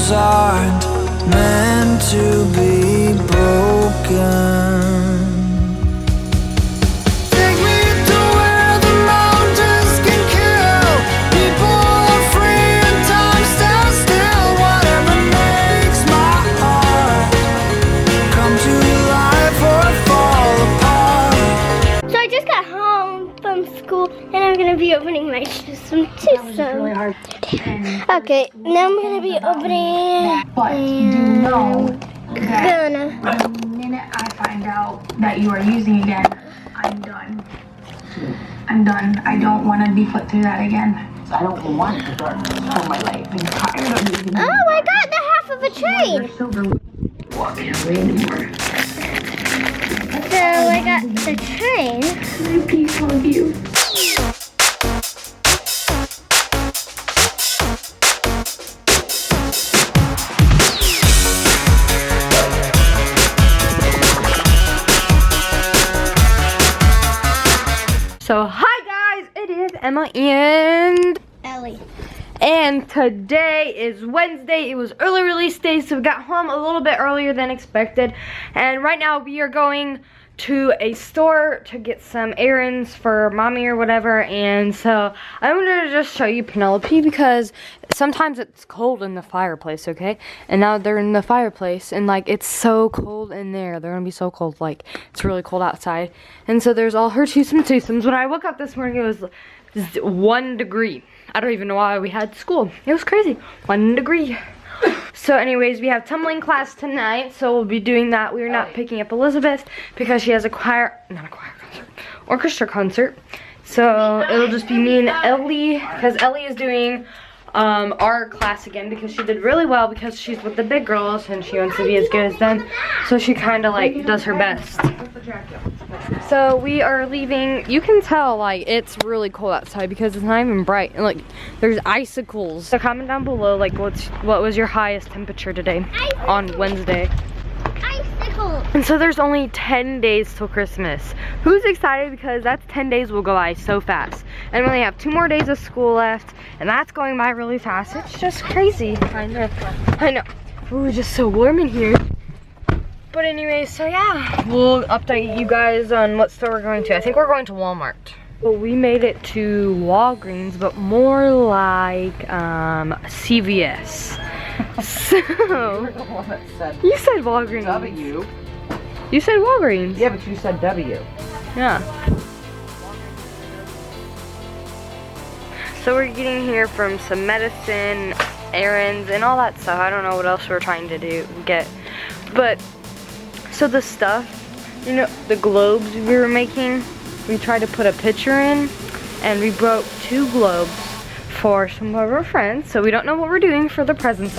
hearts aren't meant to be broken. Take me to where the mountains can kill. People are free and time stands still. Whatever makes my heart come to life or fall apart. So I just got home from school and I'm gonna be opening my system too. So Really hard. okay, now I'm gonna be opening. But you know that Gonna. the minute I find out that you are using again, I'm done. I'm done. I don't want to be put through that again. I don't want to start for my life. I'm tired of using Oh, I got the half of a train. walking away anymore. So I got the train. My piece of you. So hi guys, it is Emma and Ellie. And today is Wednesday. It was early release day, so we got home a little bit earlier than expected. And right now we are going to a store to get some errands for mommy or whatever. And so I wanted to just show you Penelope because sometimes it's cold in the fireplace, okay? And now they're in the fireplace and like it's so cold in there. They're gonna be so cold, like it's really cold outside. And so there's all her twosomes. When I woke up this morning, it was 1 degree. I don't even know why we had school. It was crazy. 1 degree. So anyways, we have tumbling class tonight, so we'll be doing that. We're not picking up Elizabeth because she has a orchestra concert. So it'll just be me and Ellie, because Ellie is doing our class again because she did really well because she's with the big girls and she wants to be as good as them. So she kind of like does her best. So we are leaving. You can tell like it's really cold outside because it's not even bright and like there's icicles. So comment down below like what was your highest temperature today on Wednesday. Icicles. And so there's only 10 days till Christmas. Who's excited because that's 10 days will go by so fast. And we only have 2 more days of school left and that's going by really fast. It's just crazy. I know. Ooh, it's just so warm in here. But anyway, so yeah, we'll update you guys on what store we're going to. I think we're going to Walmart. Well, we made it to Walgreens, but more like CVS. So you said Walgreens. W. You said Walgreens. Yeah, but you said W. Yeah. So we're getting here from some medicine, errands, and all that stuff. I don't know what else we're trying to get. But so the stuff, you know, the globes we were making, we tried to put a picture in, and we broke 2 globes for some of our friends. So we don't know what we're doing for the presents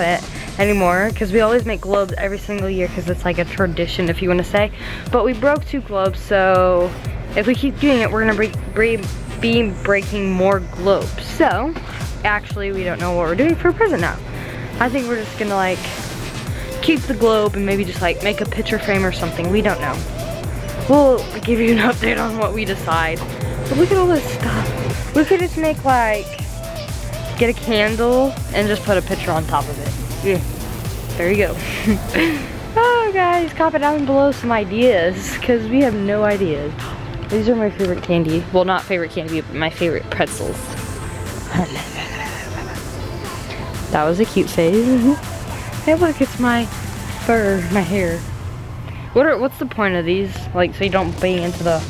anymore, because we always make globes every single year, because it's like a tradition, if you want to say. But we broke 2 globes, so if we keep doing it, we're gonna be breaking more globes. So actually, we don't know what we're doing for a present now. I think we're just gonna like keep the globe and maybe just like make a picture frame or something. We don't know. We'll give you an update on what we decide. But look at all this stuff. We could just make like, get a candle and just put a picture on top of it. Yeah, there you go. Oh guys, comment down below some ideas because we have no ideas. These are my favorite candy. Well, not favorite candy, but my favorite pretzels. That was a cute face. Hey look, it's my fur, my hair. What's the point of these? Like, so you don't bang into the...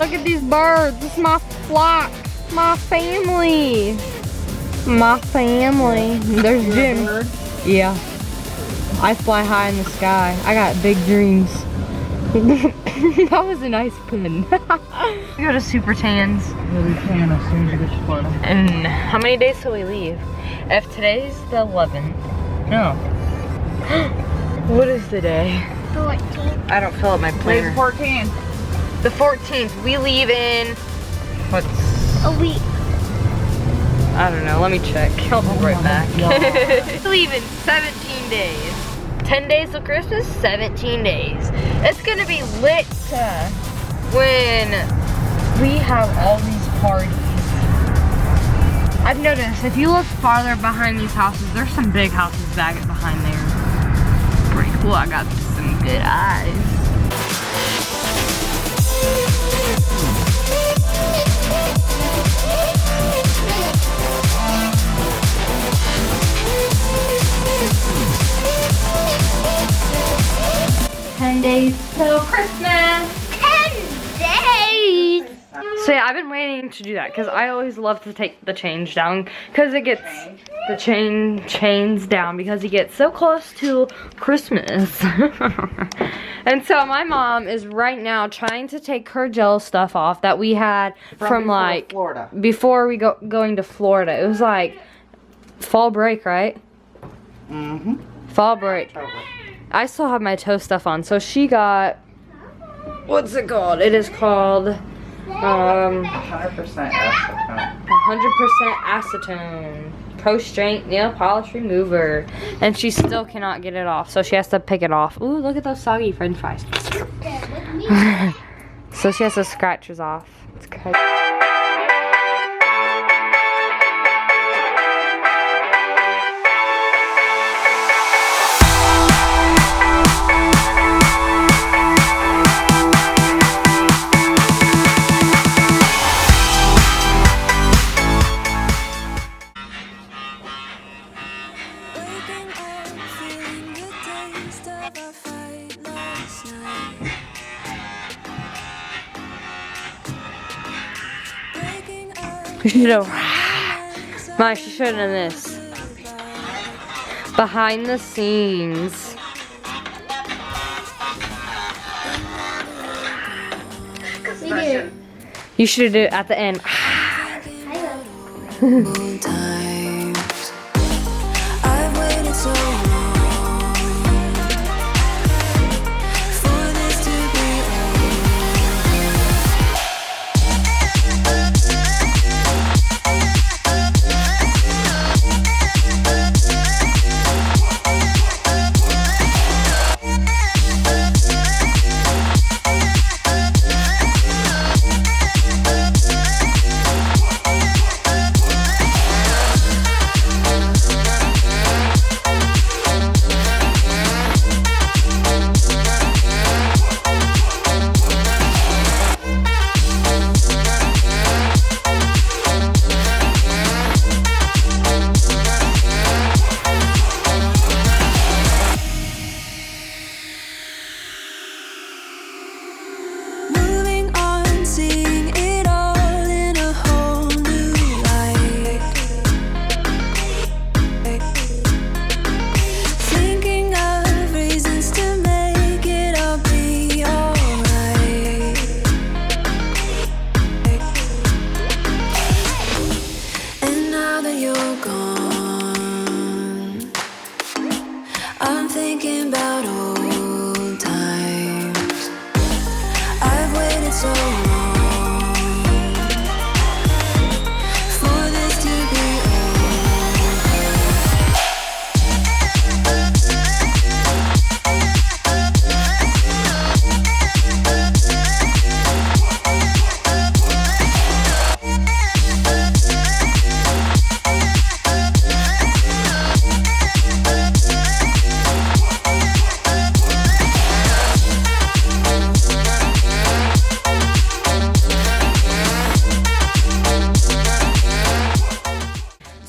Look at these birds, it's my flock. My family. My family. There's Jim. Yeah. I fly high in the sky. I got big dreams. That was a nice pun. We go to Super Tans. We can as soon as you get to Florida. And how many days till we leave? If today's the 11th. No. What is the day? 14. I don't fill up my planner. Today's 14. The 14th. We leave in... What's... A week. I don't know, let me check. I'll be right back. Leave in 17 days. 10 days till Christmas, 17 days. It's gonna be lit when we have all these parties. I've noticed, if you look farther behind these houses, there's some big houses back behind there. Pretty cool, I got some good eyes. 10 days till Christmas. 10 days. So yeah, I've been waiting to do that because I always love to take the change down because it gets the chains down because it gets so close to Christmas. And so my mom is right now trying to take her gel stuff off that we had from like Florida. Before we going to Florida. It was like fall break, right? Mm-hmm. Fall break. I still have my toe stuff on, so she got, what's it called? It is called 100% acetone. 100% acetone pro strength nail polish remover, and she still cannot get it off, so she has to pick it off. Ooh, look at those soggy French fries. So she has to scratch hers off. It's crazy. You should have. Mike, she should have done this. Behind the scenes. You should do it at the end. I've waited so long for this to be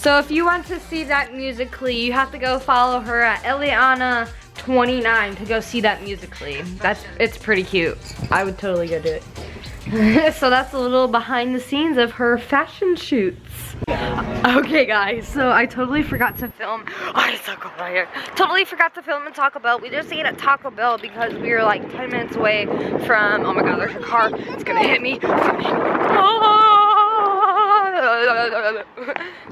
So if you want to see that Musically, you have to go follow her at Eliana29 to go see that Musically. It's pretty cute. I would totally go do it. So that's a little behind the scenes of her fashion shoots. Okay guys, so I totally forgot to film. Oh, it's so cold right here. Totally forgot to film in Taco Bell. We just ate at Taco Bell because we were like 10 minutes away from, oh my god, there's a car. It's gonna hit me.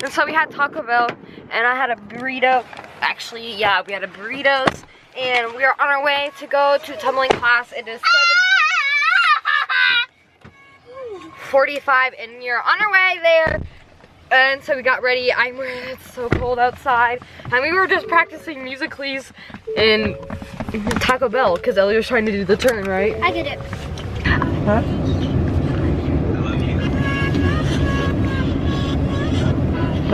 And so we had Taco Bell, and I had a burrito. Actually, yeah, we had a burritos, and we are on our way to go to tumbling class. It is 7:45, and we are on our way there. And so we got ready. It's so cold outside. And we were just practicing Musically's in Taco Bell because Ellie was trying to do the turn, right? I get it. Huh?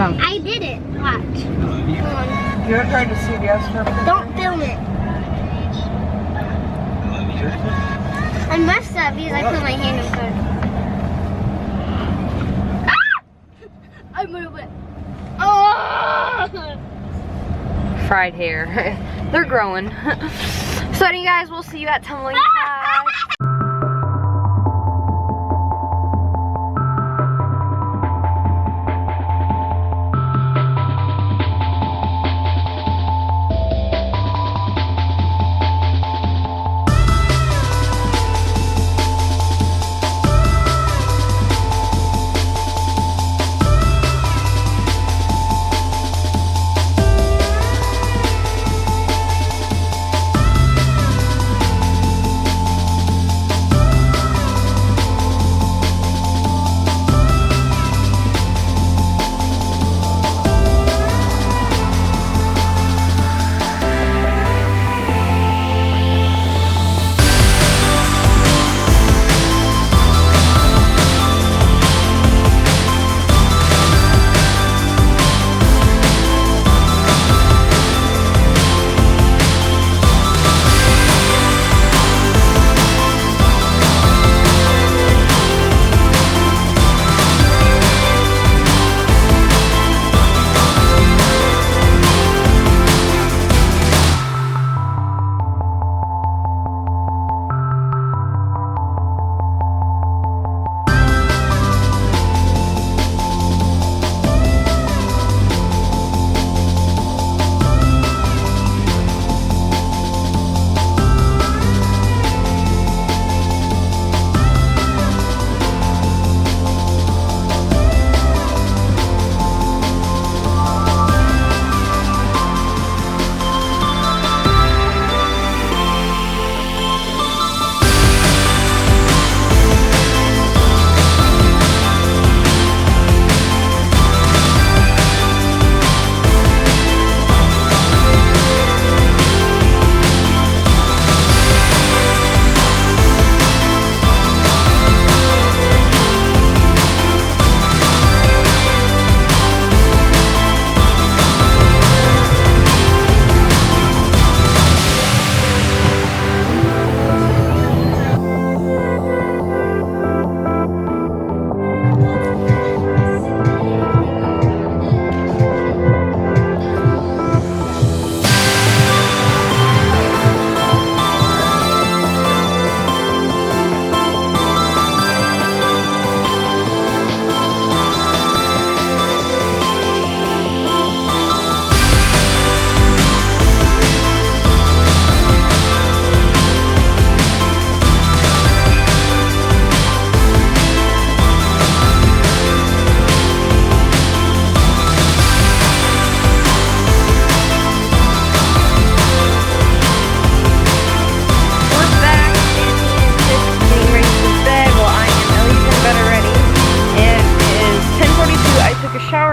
I did it. Watch. Hold on. You're trying to CVS for everything? Don't film it. I messed up because I put my hand in front. Ah! I moved it. Oh! Fried hair. They're growing. So anyway, guys, we'll see you at tumbling class.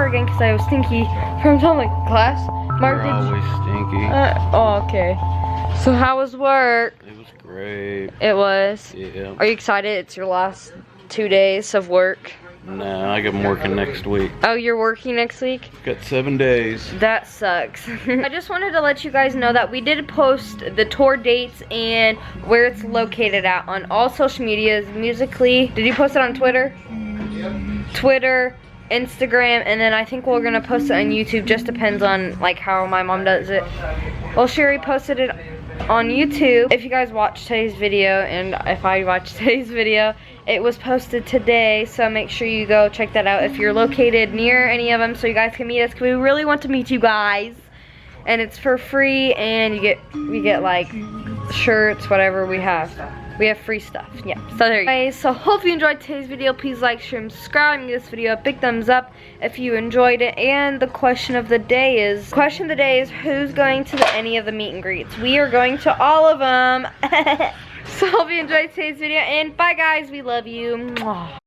Because I was stinky from tumbling class. Mark, We're always stinky. Oh, okay. So how was work? It was great. It was? Yeah. Are you excited? It's your last 2 days of work. Nah, I got working next week. Oh, you're working next week? Got 7 days. That sucks. I just wanted to let you guys know that we did post the tour dates and where it's located at on all social medias. Musically. Did you post it on Twitter? Twitter, Instagram, and then I think we're gonna post it on YouTube. Just depends on like how my mom does it. Well, Sherry posted it on YouTube. If you guys watched today's video, and if I watched today's video, it was posted today, so make sure you go check that out if you're located near any of them, so you guys can meet us, because we really want to meet you guys. And it's for free, and we get like shirts, whatever we have. We have free stuff, yeah. So there you go. Anyways, so hope you enjoyed today's video. Please like, share, and subscribe, and give this video a big thumbs up if you enjoyed it. And the question of the day is, who's going to any of the meet and greets? We are going to all of them. So hope you enjoyed today's video, and bye guys, we love you. Mwah.